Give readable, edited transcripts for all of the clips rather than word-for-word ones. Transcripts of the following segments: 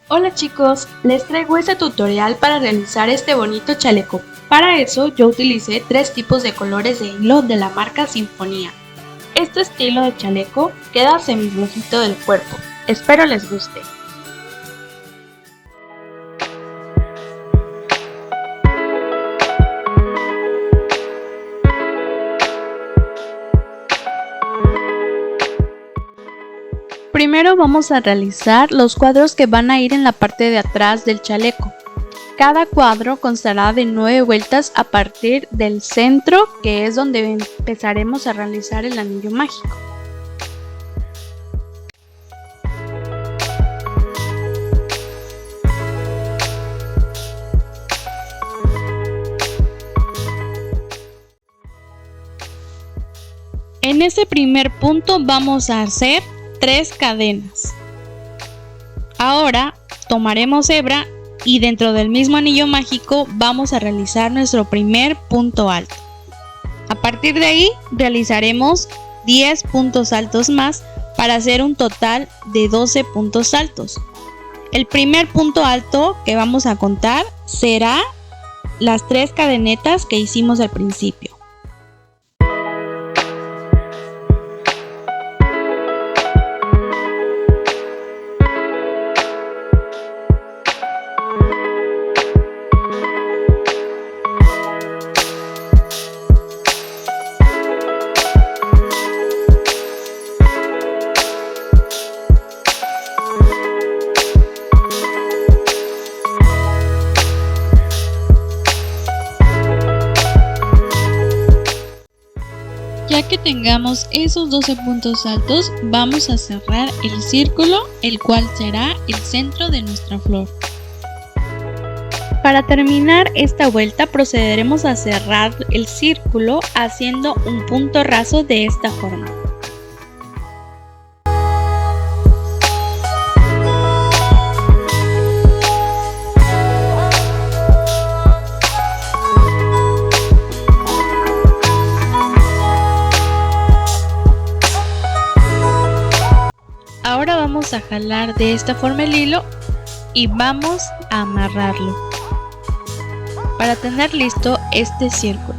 Hola chicos, les traigo este tutorial para realizar este bonito chaleco. Para eso yo utilicé 3 tipos de colores de hilo de la marca Sinfonía. Este estilo de chaleco queda semiflojito del cuerpo, espero les guste. Primero vamos a realizar los cuadros que van a ir en la parte de atrás del chaleco. Cada cuadro constará de 9 vueltas a partir del centro, que es donde empezaremos a realizar el anillo mágico. En ese primer punto vamos a hacer 3 cadenas. Ahora tomaremos hebra y dentro del mismo anillo mágico vamos a realizar nuestro primer punto alto. A partir de ahí realizaremos 10 puntos altos más para hacer un total de 12 puntos altos. El primer punto alto que vamos a contar será las 3 cadenetas que hicimos al principio. Ya que tengamos esos 12 puntos altos, vamos a cerrar el círculo, el cual será el centro de nuestra flor. Para terminar esta vuelta procederemos a cerrar el círculo haciendo un punto raso de esta forma. Ahora vamos a jalar de esta forma el hilo y vamos a amarrarlo para tener listo este círculo.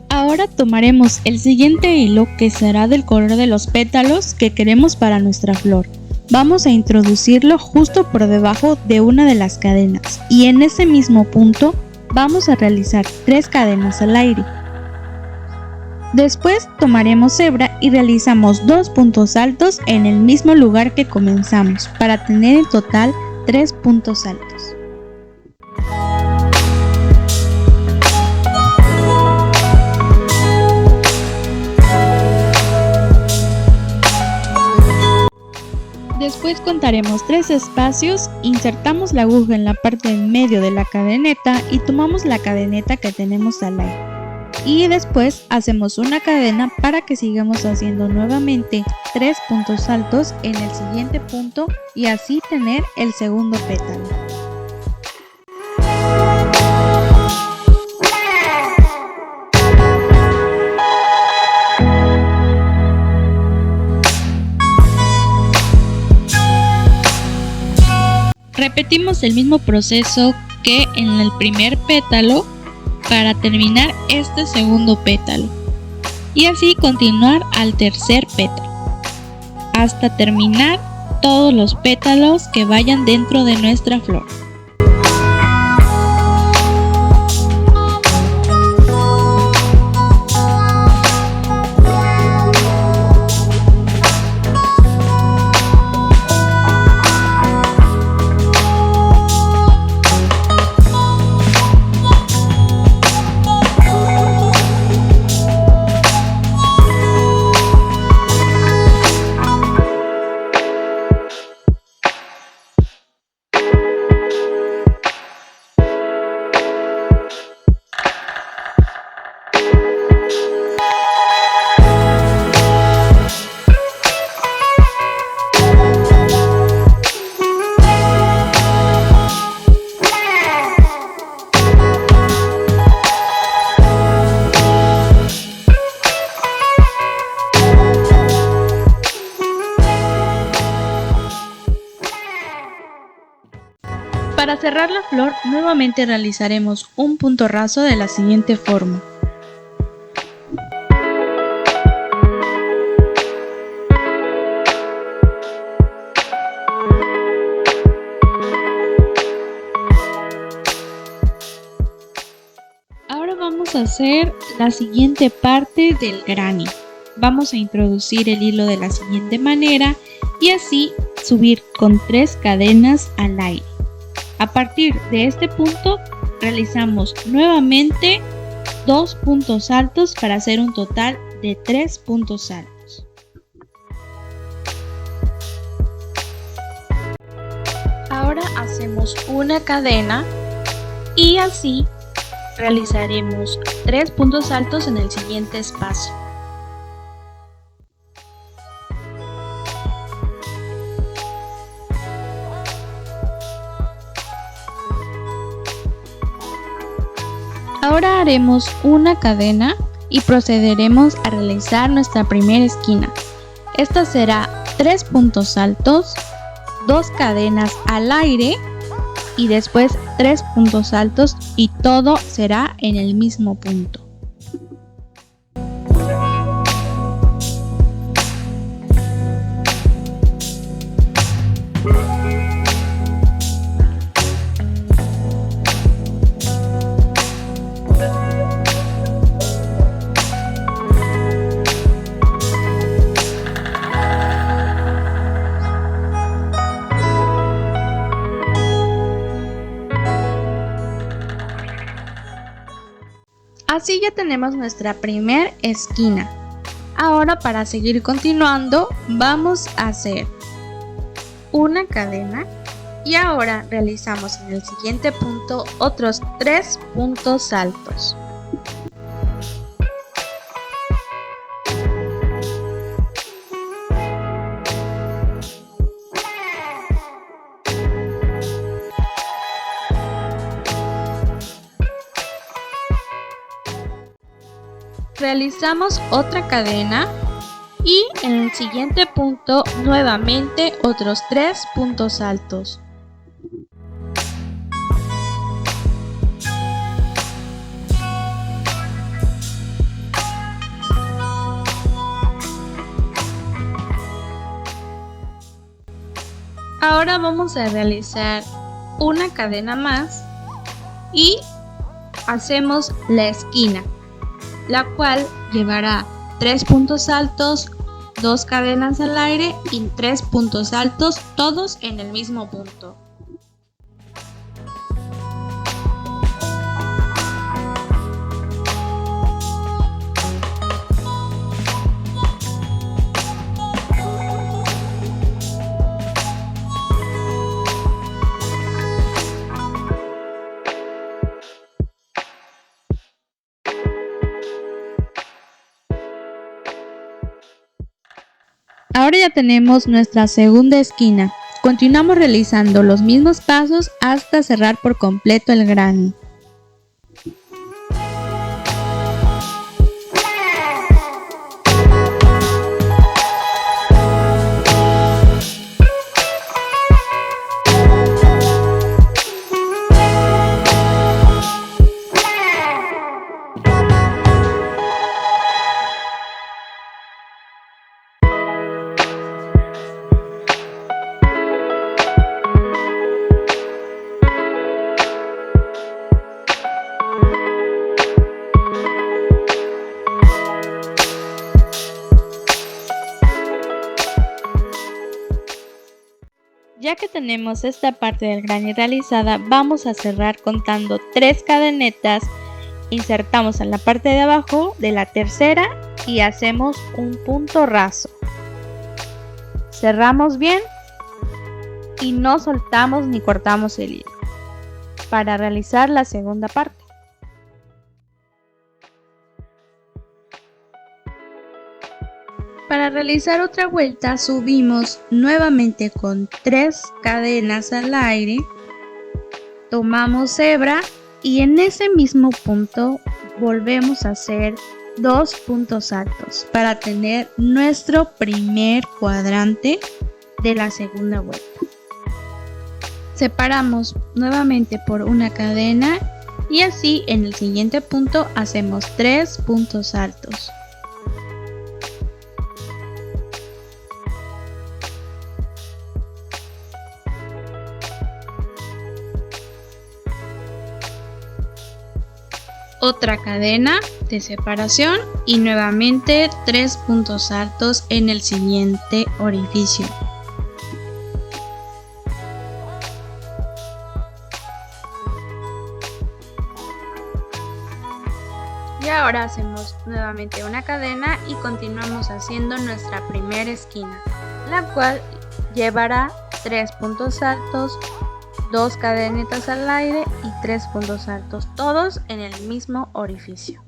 Ahora tomaremos el siguiente hilo, que será del color de los pétalos que queremos para nuestra flor. Vamos a introducirlo justo por debajo de una de las cadenas y en ese mismo punto vamos a realizar 3 cadenas al aire. Después tomaremos hebra y realizamos 2 puntos altos en el mismo lugar que comenzamos para tener en total 3 puntos altos. Después contaremos 3 espacios, insertamos la aguja en la parte en medio de la cadeneta y tomamos la cadeneta que tenemos al aire. Y después hacemos una cadena para que sigamos haciendo nuevamente 3 puntos altos en el siguiente punto y así tener el segundo pétalo. Repetimos el mismo proceso que en el primer pétalo para terminar este segundo pétalo y así continuar al tercer pétalo hasta terminar todos los pétalos que vayan dentro de nuestra flor. cerrar la flor, nuevamente realizaremos un punto raso de la siguiente forma. Ahora vamos a hacer la siguiente parte del granny. Vamos a introducir el hilo de la siguiente manera y así subir con 3 cadenas al aire. A partir de este punto realizamos nuevamente 2 puntos altos para hacer un total de 3 puntos altos. Ahora hacemos una cadena y así realizaremos 3 puntos altos en el siguiente espacio. Ahora haremos una cadena y procederemos a realizar nuestra primera esquina. Esta será 3 puntos altos, 2 cadenas al aire y después 3 puntos altos y todo será en el mismo punto. Así ya tenemos nuestra primera esquina. Ahora para seguir continuando vamos a hacer una cadena y ahora realizamos en el siguiente punto otros 3 puntos altos. Realizamos otra cadena y en el siguiente punto nuevamente otros 3 puntos altos. Ahora vamos a realizar una cadena más y hacemos la esquina, la cual llevará 3 puntos altos, 2 cadenas al aire y 3 puntos altos, todos en el mismo punto. Ahora ya tenemos nuestra segunda esquina. Continuamos realizando los mismos pasos hasta cerrar por completo el granny. Ya que tenemos esta parte del granny realizada, vamos a cerrar contando 3 cadenetas, insertamos en la parte de abajo de la tercera y hacemos un punto raso. Cerramos bien y no soltamos ni cortamos el hilo para realizar la segunda parte. Para realizar otra vuelta subimos nuevamente con 3 cadenas al aire, tomamos hebra y en ese mismo punto volvemos a hacer 2 puntos altos para tener nuestro primer cuadrante de la segunda vuelta. Separamos nuevamente por una cadena y así en el siguiente punto hacemos 3 puntos altos. Otra cadena de separación y nuevamente 3 puntos altos en el siguiente orificio. Y ahora hacemos nuevamente una cadena y continuamos haciendo nuestra primera esquina, la cual llevará 3 puntos altos, 2 cadenitas al aire y 3 puntos altos, todos en el mismo orificio.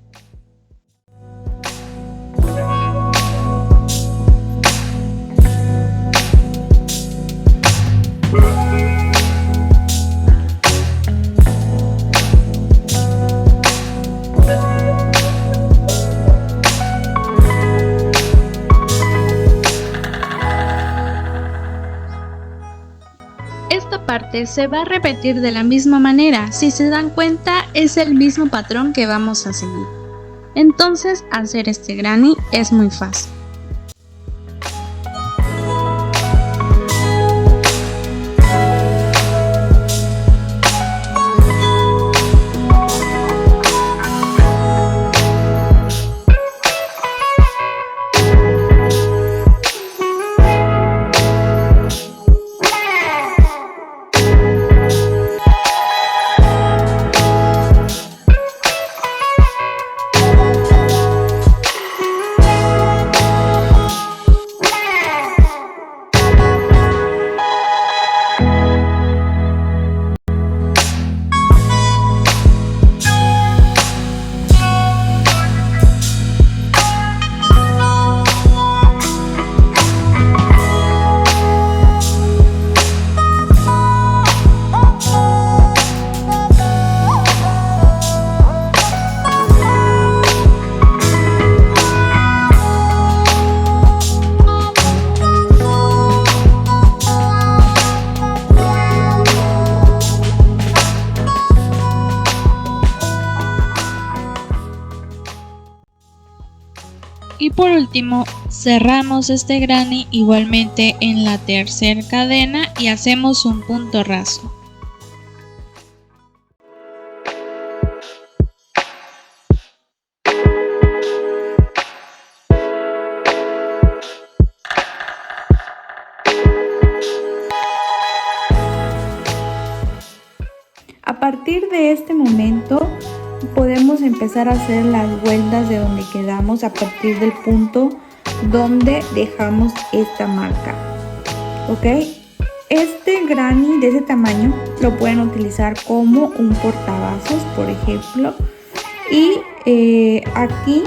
Esta parte se va a repetir de la misma manera. Si se dan cuenta, es el mismo patrón que vamos a seguir. Entonces, hacer este granny es muy fácil. Y por último, cerramos este granny igualmente en la tercera cadena y hacemos un punto raso. A partir de este momento podemos empezar a hacer las vueltas de donde quedamos a partir del punto donde dejamos esta marca, ¿ok? Este granny de ese tamaño lo pueden utilizar como un portavasos, por ejemplo, y aquí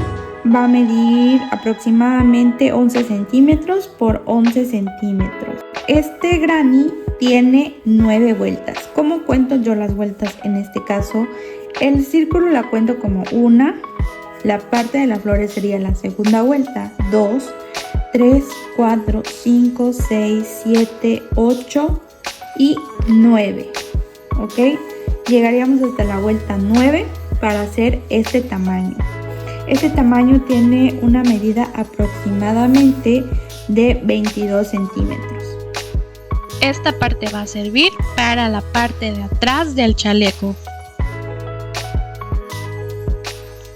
va a medir aproximadamente 11 centímetros por 11 centímetros. Este granny tiene 9 vueltas. ¿Cómo cuento yo las vueltas en este caso? El círculo la cuento como 1, la parte de las flores sería la segunda vuelta, 2, 3, 4, 5, 6, 7, 8 y 9, ¿ok? Llegaríamos hasta la vuelta 9 para hacer este tamaño. Este tamaño tiene una medida aproximadamente de 22 centímetros. Esta parte va a servir para la parte de atrás del chaleco.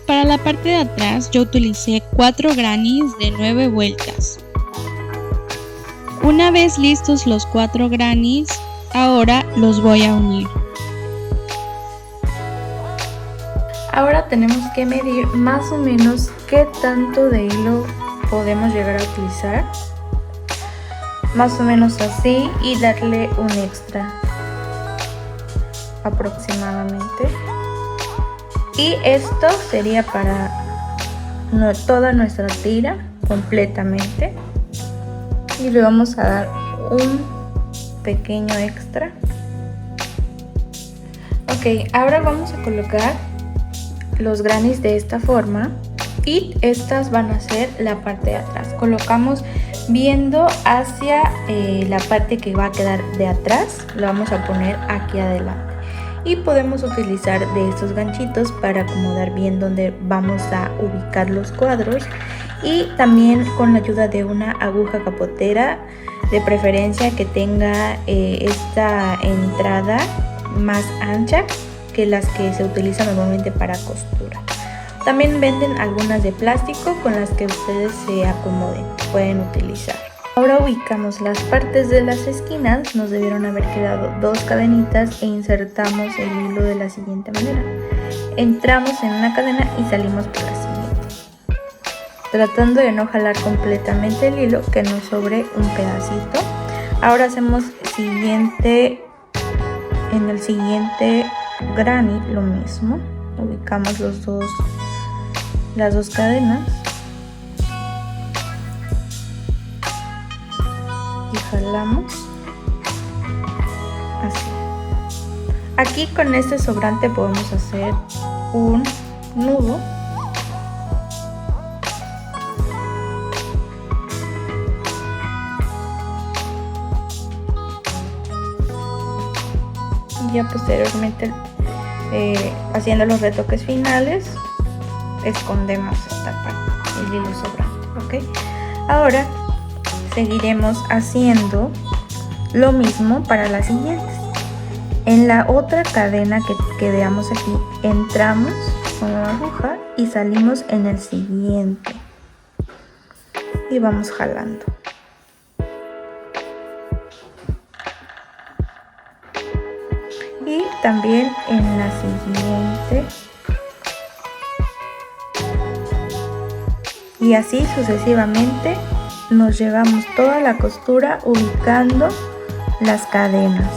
Para la parte de atrás yo utilicé 4 grannies de 9 vueltas. Una vez listos los 4 grannies, ahora los voy a unir. Ahora tenemos que medir más o menos qué tanto de hilo podemos llegar a utilizar. Más o menos así, y darle un extra aproximadamente. Y esto sería para toda nuestra tira completamente. Y le vamos a dar un pequeño extra. Ok, ahora vamos a colocar los grannies de esta forma. Y estas van a ser la parte de atrás. Colocamos Viendo hacia la parte que va a quedar de atrás, lo vamos a poner aquí adelante. Y podemos utilizar de estos ganchitos para acomodar bien donde vamos a ubicar los cuadros. Y también con la ayuda de una aguja capotera, de preferencia que tenga esta entrada más ancha que las que se utilizan normalmente para costura. También venden algunas de plástico con las que ustedes se acomoden, pueden utilizar. Ahora ubicamos las partes de las esquinas, nos debieron haber quedado 2 cadenitas e insertamos el hilo de la siguiente manera. Entramos en una cadena y salimos por la siguiente, tratando de no jalar completamente el hilo, que nos sobre un pedacito. Ahora hacemos en el siguiente granny lo mismo, ubicamos las dos cadenas y jalamos así. Aquí con este sobrante podemos hacer un nudo y ya posteriormente haciendo los retoques finales escondemos esta parte, el hilo sobrante, ¿ok? Ahora seguiremos haciendo lo mismo para las siguientes. En la otra cadena que veamos aquí, entramos con la aguja y salimos en el siguiente y vamos jalando. Y también en la siguiente. Y así sucesivamente nos llevamos toda la costura ubicando las cadenas.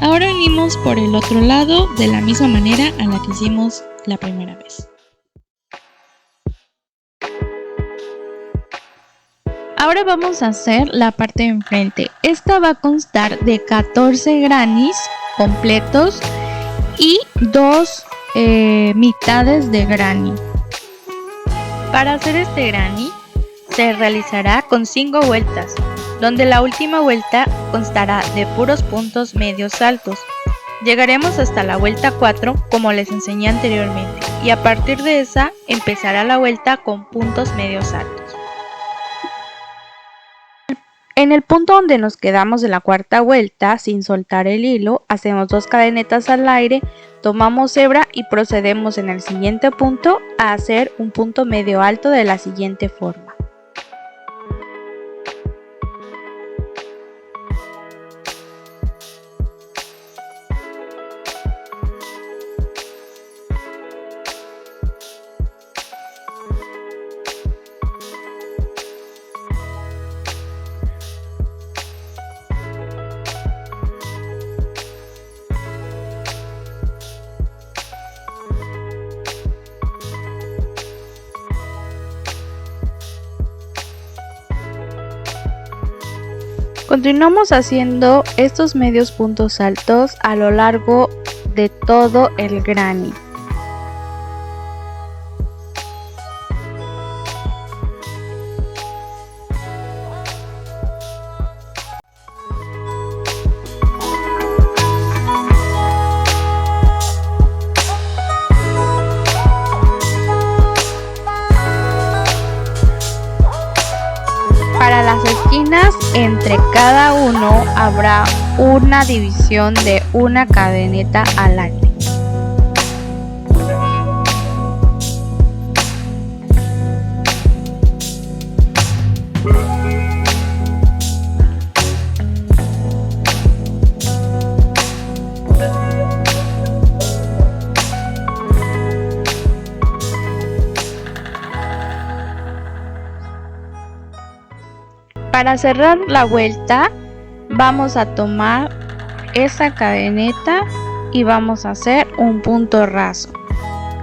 Ahora unimos por el otro lado de la misma manera a la que hicimos la primera vez. Ahora vamos a hacer la parte de enfrente. Esta va a constar de 14 grannies completos y 2 mitades de granny. Para hacer este granny se realizará con 5 vueltas, donde la última vuelta constará de puros puntos medios altos. Llegaremos hasta la vuelta 4 como les enseñé anteriormente, y a partir de esa empezará la vuelta con puntos medios altos. En el punto donde nos quedamos de la cuarta vuelta, sin soltar el hilo, hacemos 2 cadenetas al aire, tomamos hebra y procedemos en el siguiente punto a hacer un punto medio alto de la siguiente forma. Continuamos haciendo estos medios puntos altos a lo largo de todo el granny. Para las esquinas, entre cada uno habrá una división de una cadeneta al aire. Para cerrar la vuelta vamos a tomar esa cadeneta y vamos a hacer un punto raso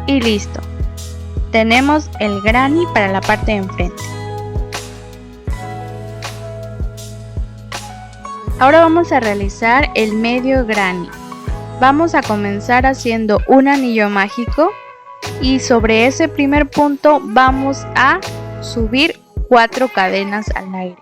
y listo, tenemos el granny para la parte de enfrente. Ahora vamos a realizar el medio granny. Vamos a comenzar haciendo un anillo mágico y sobre ese primer punto vamos a subir 4 cadenas al aire.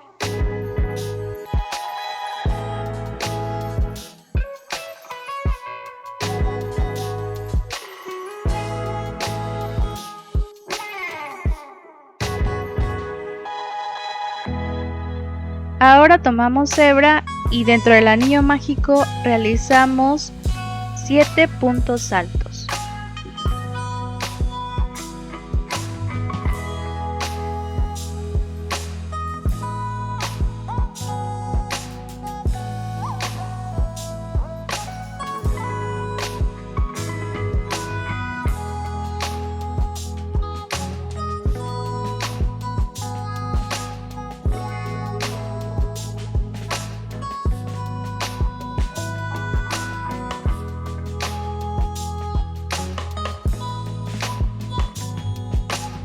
Ahora tomamos hebra y dentro del anillo mágico realizamos 7 puntos altos.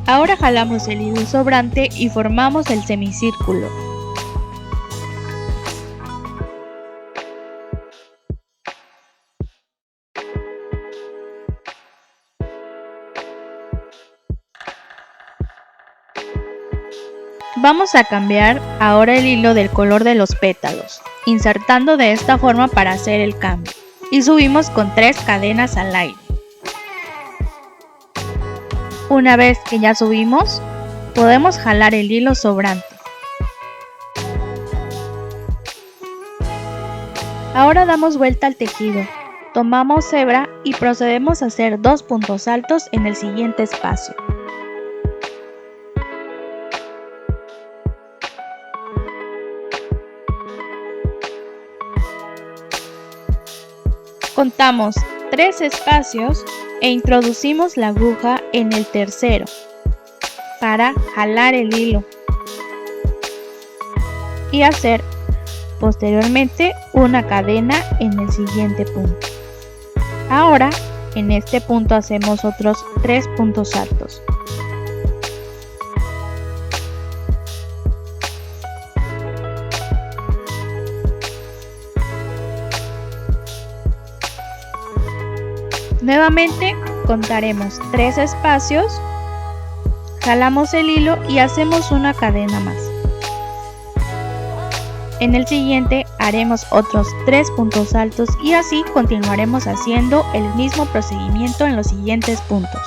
Ahora jalamos el hilo sobrante y formamos el semicírculo. Vamos a cambiar ahora el hilo del color de los pétalos, insertando de esta forma para hacer el cambio, y subimos con 3 cadenas al aire. Una vez que ya subimos, podemos jalar el hilo sobrante. Ahora damos vuelta al tejido, tomamos hebra y procedemos a hacer 2 puntos altos en el siguiente espacio. Contamos 3 espacios e introducimos la aguja en el tercero para jalar el hilo y hacer posteriormente una cadena en el siguiente punto. Ahora en este punto hacemos otros 3 puntos altos. Nuevamente Contaremos 3 espacios, jalamos el hilo y hacemos una cadena más. En el siguiente haremos otros 3 puntos altos y así continuaremos haciendo el mismo procedimiento en los siguientes puntos.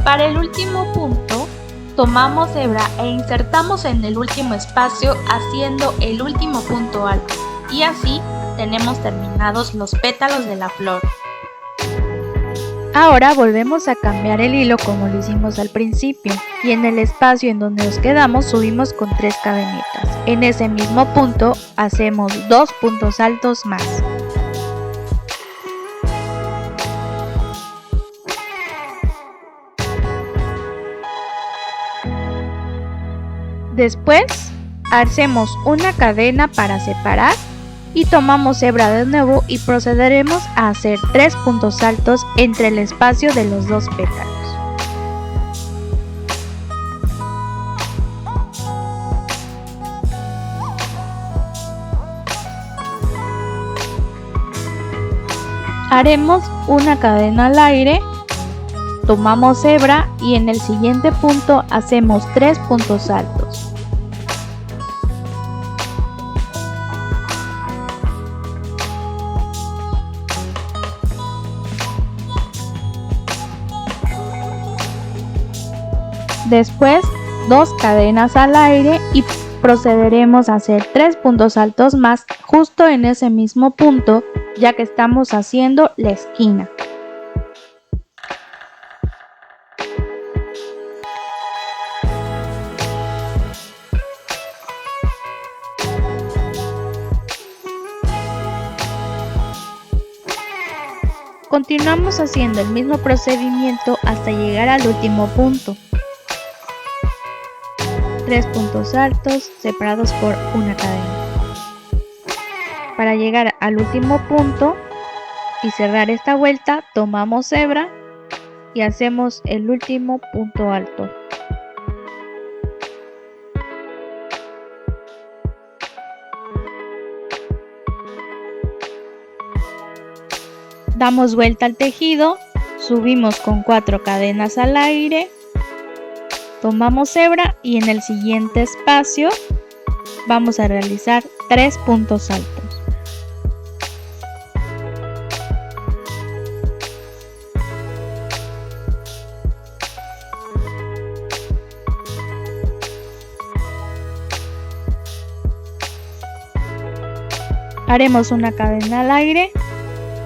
Para el último punto, tomamos hebra e insertamos en el último espacio haciendo el último punto alto y así tenemos terminados los pétalos de la flor. Ahora volvemos a cambiar el hilo como lo hicimos al principio y en el espacio en donde nos quedamos subimos con 3 cadenitas. En ese mismo punto hacemos 2 puntos altos más. Después hacemos una cadena para separar y tomamos hebra de nuevo y procederemos a hacer 3 puntos altos entre el espacio de los 2 pétalos. Haremos una cadena al aire, tomamos hebra y en el siguiente punto hacemos 3 puntos altos. Después 2 cadenas al aire y procederemos a hacer 3 puntos altos más justo en ese mismo punto, ya que estamos haciendo la esquina. Continuamos haciendo el mismo procedimiento hasta llegar al último punto. 3 puntos altos separados por una cadena. Para llegar al último punto y cerrar esta vuelta, tomamos hebra y hacemos el último punto alto. Damos vuelta al tejido, subimos con 4 cadenas al aire, tomamos hebra y en el siguiente espacio vamos a realizar 3 puntos altos. Haremos una cadena al aire,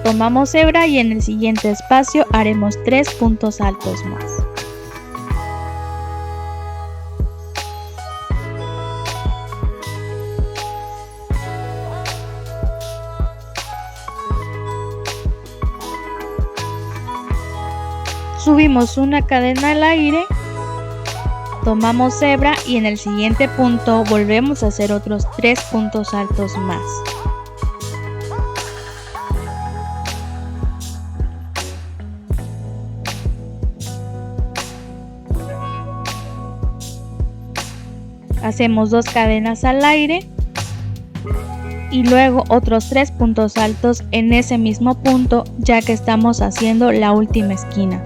tomamos hebra y en el siguiente espacio haremos 3 puntos altos más. Subimos una cadena al aire, tomamos hebra y en el siguiente punto volvemos a hacer otros 3 puntos altos más. Hacemos 2 cadenas al aire y luego otros 3 puntos altos en ese mismo punto, ya que estamos haciendo la última esquina.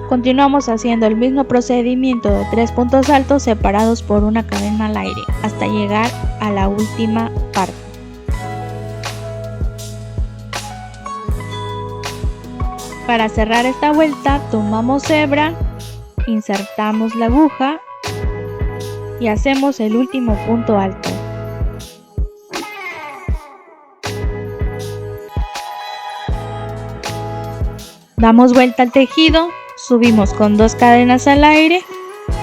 Continuamos haciendo el mismo procedimiento de 3 puntos altos separados por una cadena al aire hasta llegar a la última parte. Para cerrar esta vuelta tomamos hebra, insertamos la aguja y hacemos el último punto alto. Damos vuelta al tejido, subimos con 2 cadenas al aire,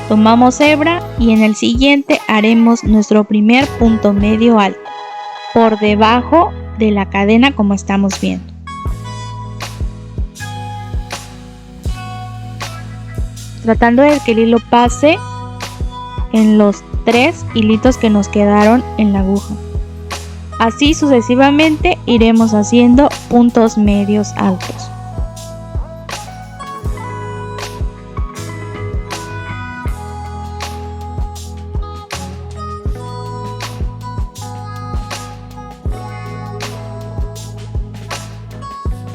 tomamos hebra y en el siguiente haremos nuestro primer punto medio alto, por debajo de la cadena como estamos viendo. Tratando de que el hilo pase en los 3 hilitos que nos quedaron en la aguja. Así sucesivamente iremos haciendo puntos medios altos.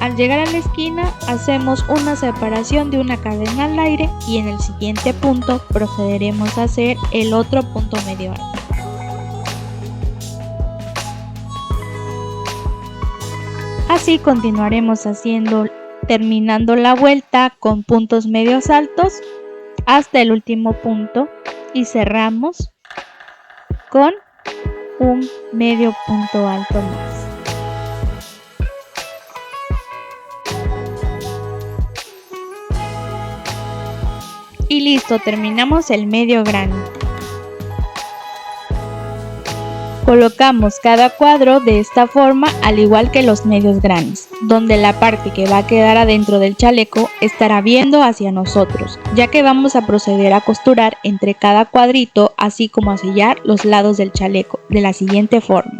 Al llegar a la esquina hacemos una separación de una cadena al aire y en el siguiente punto procederemos a hacer el otro punto medio alto. Así continuaremos haciendo, terminando la vuelta con puntos medios altos hasta el último punto y cerramos con un medio punto alto más. Y listo, terminamos el medio granny. Colocamos cada cuadro de esta forma al igual que los medios grannies, donde la parte que va a quedar adentro del chaleco estará viendo hacia nosotros, ya que vamos a proceder a costurar entre cada cuadrito, así como a sellar los lados del chaleco de la siguiente forma.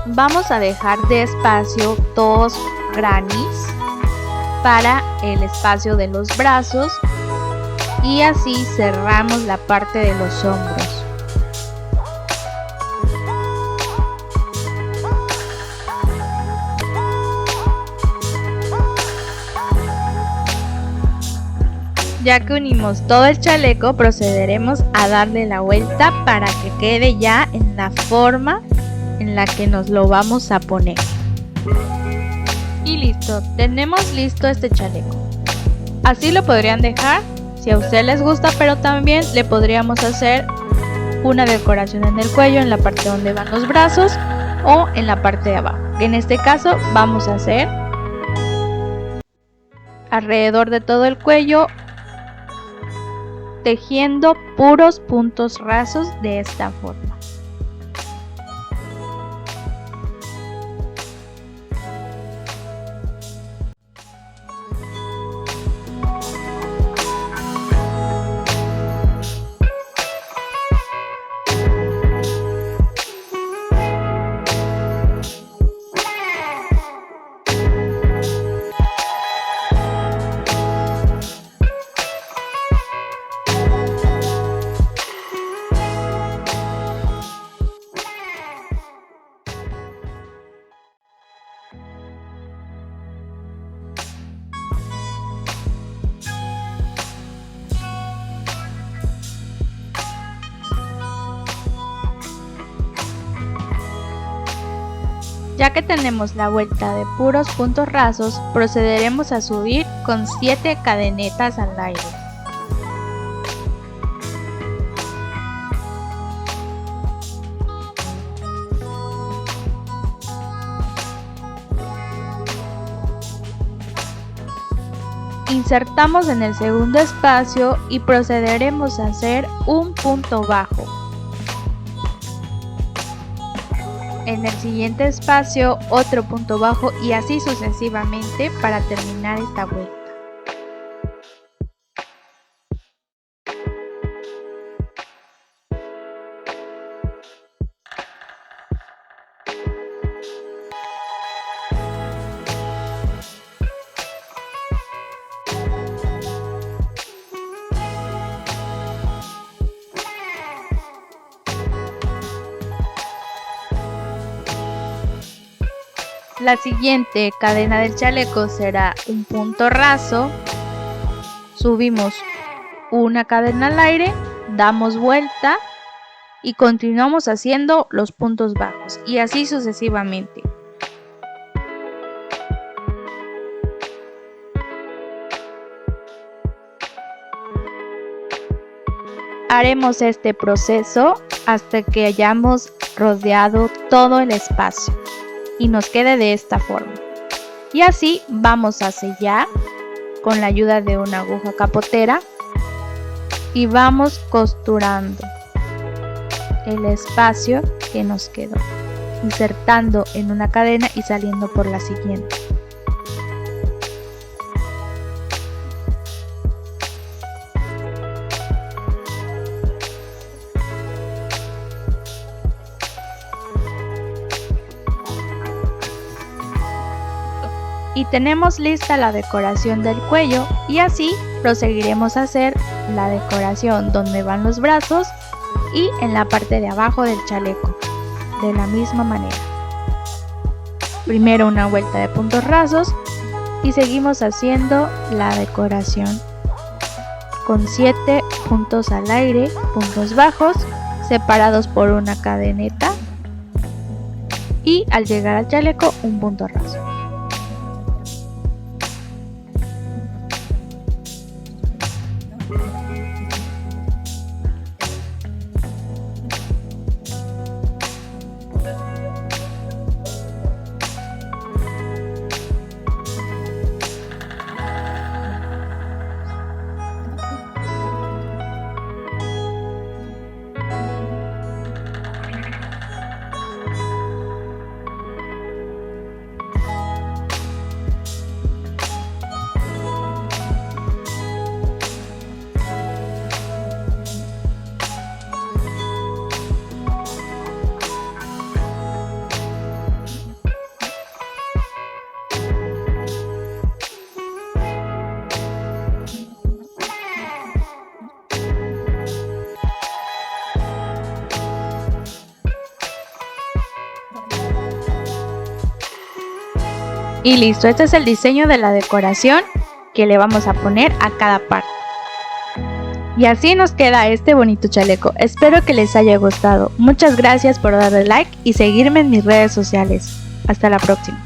Vamos a dejar de espacio 2 grannies para el espacio de los brazos y así cerramos la parte de los hombros. Ya que unimos todo el chaleco, procederemos a darle la vuelta para que quede ya en la forma en la que nos lo vamos a poner. Y listo, tenemos listo este chaleco. Así lo podrían dejar si a ustedes les gusta, pero también le podríamos hacer una decoración en el cuello, en la parte donde van los brazos o en la parte de abajo. En este caso vamos a hacer alrededor de todo el cuello, tejiendo puros puntos rasos de esta forma. Ya que tenemos la vuelta de puros puntos rasos, procederemos a subir con 7 cadenetas al aire. Insertamos en el segundo espacio y procederemos a hacer un punto bajo. En el siguiente espacio otro punto bajo y así sucesivamente para terminar esta vuelta. La siguiente cadena del chaleco será un punto raso, subimos una cadena al aire, damos vuelta y continuamos haciendo los puntos bajos y así sucesivamente. Haremos este proceso hasta que hayamos rodeado todo el espacio y nos quede de esta forma. Y así vamos a sellar con la ayuda de una aguja capotera y vamos costurando el espacio que nos quedó, insertando en una cadena y saliendo por la siguiente. Y tenemos lista la decoración del cuello y así proseguiremos a hacer la decoración donde van los brazos y en la parte de abajo del chaleco de la misma manera. Primero una vuelta de puntos rasos y seguimos haciendo la decoración con 7 puntos al aire, puntos bajos separados por una cadeneta y al llegar al chaleco un punto raso. Y listo, este es el diseño de la decoración que le vamos a poner a cada parte. Y así nos queda este bonito chaleco. Espero que les haya gustado. Muchas gracias por darle like y seguirme en mis redes sociales. Hasta la próxima.